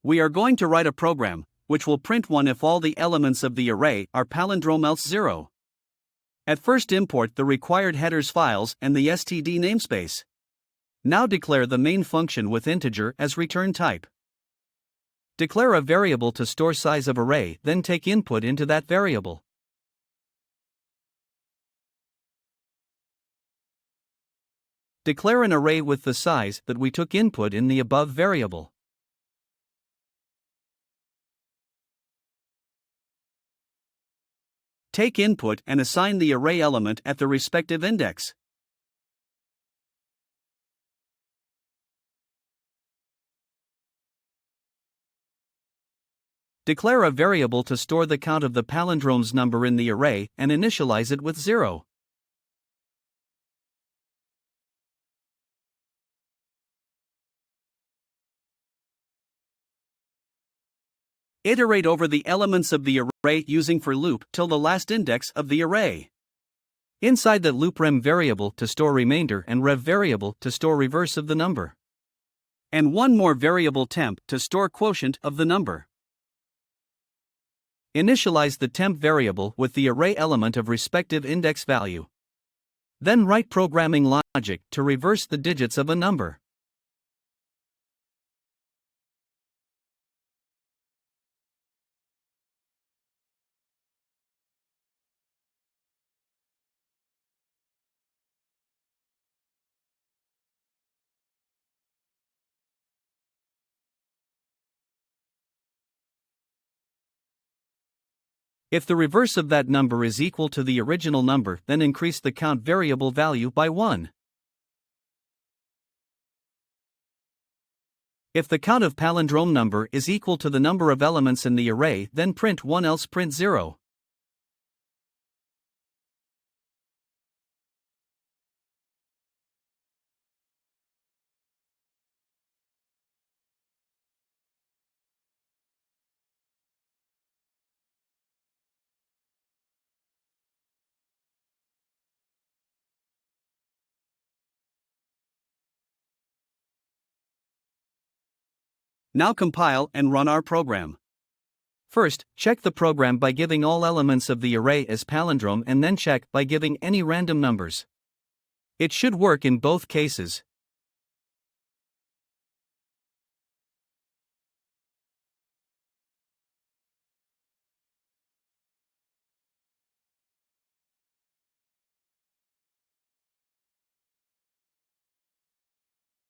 We are going to write a program, which will print 1 if all the elements of the array are palindrome else 0. At first import the required headers files and the std namespace. Now declare the main function with integer as return type. Declare a variable to store size of array, then take input into that variable. Declare an array with the size that we took input in the above variable. Take input and assign the array element at the respective index. Declare a variable to store the count of the palindromes number in the array and initialize it with 0. Iterate over the elements of the array using for loop till the last index of the array. Inside the loop rem variable to store remainder and rev variable to store reverse of the number. And one more variable temp to store quotient of the number. Initialize the temp variable with the array element of respective index value. Then write programming logic to reverse the digits of a number. If the reverse of that number is equal to the original number, then increase the count variable value by 1. If the count of palindrome number is equal to the number of elements in the array, then print 1 else print 0. Now compile and run our program. First, check the program by giving all elements of the array as palindrome and then check by giving any random numbers. It should work in both cases.